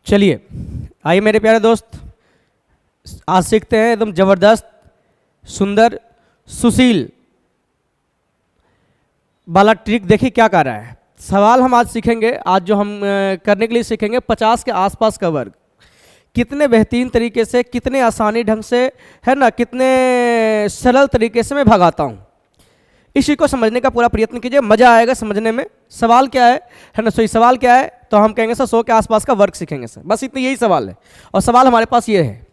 चलिए आइए मेरे प्यारे दोस्त, आज सीखते हैं एकदम जबरदस्त, सुंदर, सुशील वाला ट्रिक। देखिए क्या कर रहा है। सवाल हम आज सीखेंगे, आज जो हम करने के लिए सीखेंगे 50 के आसपास का वर्ग। कितने बेहतरीन तरीके से, कितने आसानी ढंग से, है ना, कितने सरल तरीके से मैं भगाता हूँ। इसी को समझने का पूरा प्रयत्न कीजिए, मज़ा आएगा समझने में। सवाल क्या है ना, सही सवाल क्या है, तो हम कहेंगे सर 100 के आसपास का वर्ग सीखेंगे सर, बस इतनी यही सवाल है। और सवाल हमारे पास ये है,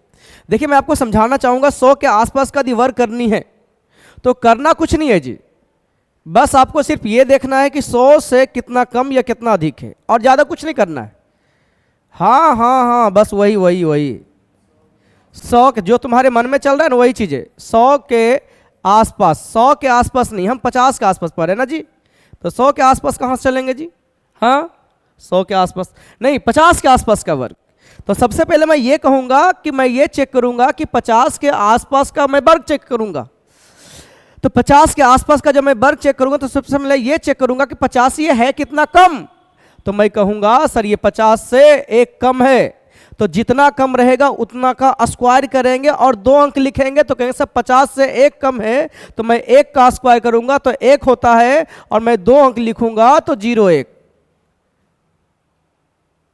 देखिए मैं आपको समझाना चाहूँगा, 100 के आसपास का यदि वर्ग करनी है तो करना कुछ नहीं है जी, बस आपको सिर्फ ये देखना है कि 100 से कितना कम या कितना अधिक है, और ज़्यादा कुछ नहीं करना है। हाँ हाँ हाँ, बस वही वही वही 100 जो तुम्हारे मन में चल रहा है ना, वही चीज़ है। 100 के आसपास, 100 के आसपास नहीं, हम 50 के आसपास पढ़े ना जी, तो 100 के आसपास कहाँ से चलेंगे जी? हाँ 100 के आसपास नहीं, 50 के आसपास का वर्ग। तो सबसे पहले मैं ये कहूँगा कि मैं ये चेक करूँगा कि 50 के आसपास का मैं वर्ग चेक करूँगा। तो 50 के आसपास का जब मैं वर्ग चेक करूँगा तो सबसे पहले ये चेक करूँगा कि 50 ये है कितना कम। तो मैं कहूँगा सर ये 50 से एक कम है, तो जितना कम रहेगा उतना का स्क्वायर करेंगे और 2 अंक लिखेंगे। तो कहेंगे सर 50 से एक कम है, तो मैं 1 का स्क्वायर करूंगा तो 1 होता है, और मैं 2 अंक लिखूंगा तो 0 1।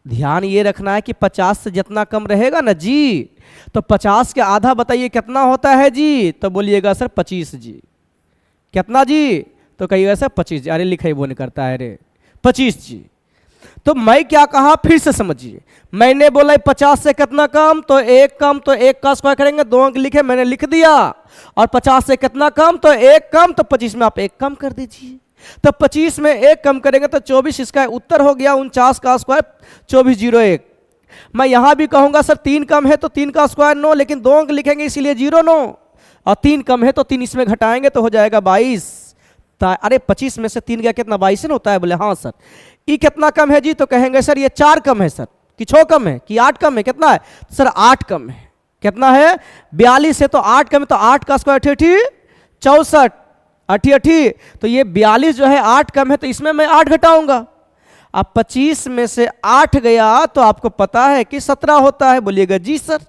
ध्यान ये रखना है कि 50 से जितना कम रहेगा ना जी, तो 50 के आधा बताइए कितना होता है जी? तो बोलिएगा सर 25 जी। कितना जी? तो कहिएगा सर 25 जी। अरे लिखाई वो नहीं करता है रे, 25 जी। तो मैं क्या कहा, फिर से समझिए। मैंने बोला 50 से कितना कम, तो 1 कम, तो 1 का स्क्वायर करेंगे, 2 अंक लिखे, मैंने लिख दिया। और 50 से कितना कम, तो 1 कम, तो 25 में आप 1 कम कर दीजिए। तो 25 में 1 कम करेंगे तो 24, इसका उत्तर हो गया 49 का स्क्वायर 24 0 1। मैं यहां भी कहूंगा सर 3 कम है तो 3 का स्क्वायर 9, लेकिन 2 अंक लिखेंगे इसीलिए 0 9, और 3 कम है तो 3 इसमें घटाएंगे तो हो जाएगा 22। अरे 25 में से 3 गया कितना, 22 होता है? बोले हाँ सर। ई कितना कम है जी? तो कहेंगे सर ये 4 कम है सर, कि 6 कम है, कि 8 कम है? कितना है सर? 8 कम है। कितना है? 42 है तो 8 कम है, तो 8 का स्क्वायर 64 80 तो ये 42 जो है 8 कम है, तो इसमें मैं 8 घटाऊंगा। अब 25 में से 8 गया तो आपको पता है कि 17 होता है। बोलिएगा जी सर।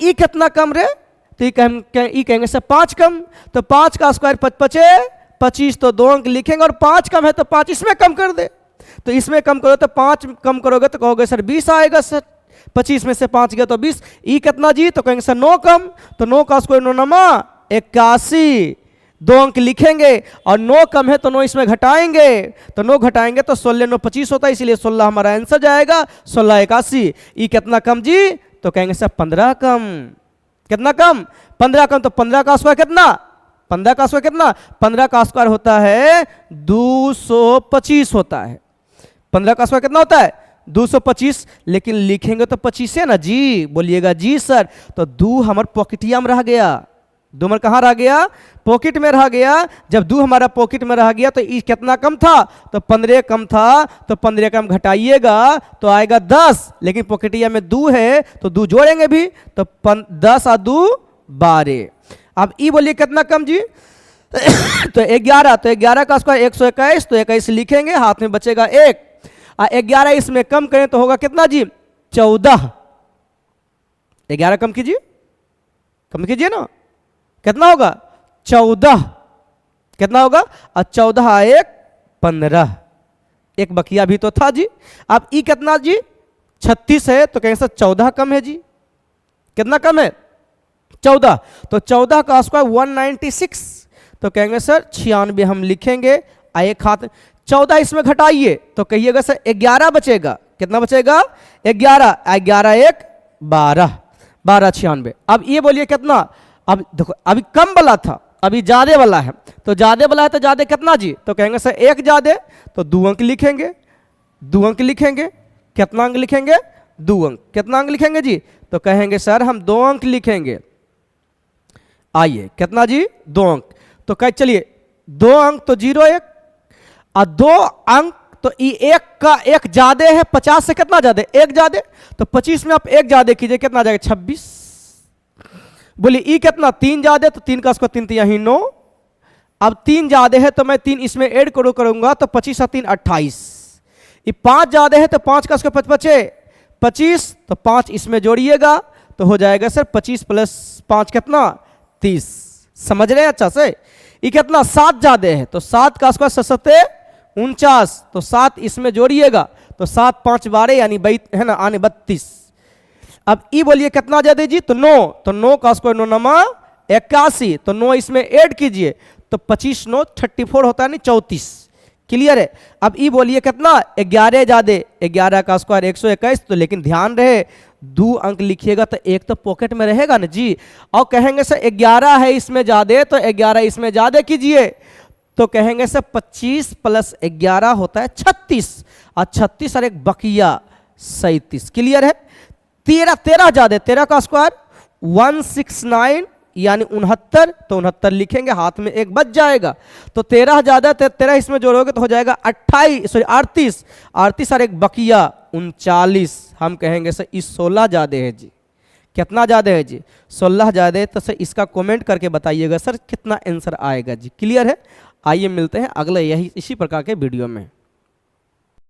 ई कितना कम रे? तो ई कहेंगे सर 5 कम, तो 5 का स्क्वायर 5 25, तो 2 अंक लिखेंगे, और 5 कम है तो 5 इसमें कम कर दे। तो इसमें कम करो तो 5 कम करोगे तो कहोगे सर 20 आएगा सर। 25 में से 5 गया तो 20। ई कितना जी? तो कहेंगे सर 9 कम, तो 9 का स्क्वायर 9 नमा 81, 2 अंक लिखेंगे, और 9 कम है तो 9 इसमें घटाएंगे, तो 9 घटाएंगे तो 16 9 25 होता है, इसीलिए 16 हमारा आंसर जाएगा, 16 81। ई कितना कम जी? तो कहेंगे सर 15 कम। कितना कम? 15 कम। तो 15 का स्क्वायर कितना? 15 का स्क्वायर कितना? 15 का स्क्वायर होता है 225 होता है। 15 का स्क्वायर कितना होता है? 225। लेकिन लिखेंगे तो 25 है ना जी। बोलिएगा जी सर। तो 2 हमारे पॉकेटिया में रह गया। 2 हमारे कहाँ रह गया? पॉकेट में रह गया। जब 2 हमारा पॉकेट में रह गया तो ई कितना कम था? तो 15 कम था, तो 15 कम घटाइएगा तो आएगा 10, लेकिन पॉकेटिया में 2 है तो 2 जोड़ेंगे भी, तो 10 और 2 12। अब ई बोलिए कितना कम जी? तो 11, तो 11 का स्क्वायर 121, तो 21 लिखेंगे, हाथ में बचेगा 1, और 11 इसमें कम करें तो होगा कितना जी? 14। 11 कम कीजिए, कम कीजिए ना, कितना होगा? 14। कितना होगा? और 14 1 15, एक बकिया भी तो था जी। अब ई कितना जी? 36 है, तो कहेंगे सर 14 कम है जी। कितना कम है? 14। तो 14 का स्क्वायर 196, तो कहेंगे सर 96 हम लिखेंगे। एक हाथ 14 इसमें घटाइए तो कहिएगा सर 11 बचेगा। कितना बचेगा? 11, 11 1 12, 12 96। अब ये बोलिए कितना? अब देखो अभी कम वाला था, अभी ज्यादा वाला है, तो ज्यादा वाला है तो ज्यादा कितना जी? तो कहेंगे सर 1 ज्यादा, तो 2 अंक लिखेंगे, 2 अंक लिखेंगे। कितना अंक लिखेंगे? 2 अंक। कितना अंक लिखेंगे जी? तो कहेंगे सर हम 2 अंक लिखेंगे। आइए कितना जी? 2 अंक। तो कह चलिए 2 अंक तो 0 1, और 2 अंक तो ई 1 का 1 ज्यादा है। 50 से कितना ज्यादा? 1 ज्यादा, तो 25 में आप 1 ज्यादा कीजिए, कितना जाएगा? 26। बोलिए ई कितना? 3 ज्यादा, तो 3 का स्क्वायर 3 यही 9। अब 3 ज्यादा है तो मैं 3 इसमें ऐड करूंगा, तो 25 और 3 28। ये 5 ज्यादा है तो 5 का स्क्वायर 5 5 25, तो 5 इसमें जोड़िएगा तो हो जाएगा सर 25 प्लस 5 कितना 30। समझ रहे हैं अच्छा से। ये कितना 7 ज्यादा है तो 7 का स्क्वायर 7 49, तो 7 इसमें जोड़िएगा तो 7 5 12 यानी है ना आने 32। अब ई बोलिए कितना ज्यादा जी, तो 9, तो 9 का स्क्वायर 9 नमा 81, तो 9 इसमें ऐड कीजिए तो 25 9 34 होता है नहीं 34। क्लियर है। अब ई बोलिए कितना 11 ज्यादा, 11 का स्क्वायर 121, तो लेकिन ध्यान रहे 2 अंक लिखिएगा तो एक तो पॉकेट में रहेगा ना जी। और कहेंगे सर 11 है इसमें ज्यादा, तो 11 इसमें ज्यादा कीजिए तो कहेंगे सर 25 प्लस 11 होता है 36, और 36 और एक बकिया 37। क्लियर है। 13 ज्यादा, 13 का स्क्वायर 169 यानी 69, तो 69 लिखेंगे हाथ में एक बच जाएगा, तो 13 ज्यादा 13 इसमें जोड़ोगे तो हो जाएगा 38 और एक बकिया 39। हम कहेंगे सर इस 16 ज्यादा है जी। कितना ज्यादा है जी 16 ज्यादा है, तो सर इसका कमेंट करके बताइएगा सर कितना आंसर आएगा जी। क्लियर है। आइए मिलते हैं अगले यही इसी प्रकार के वीडियो में।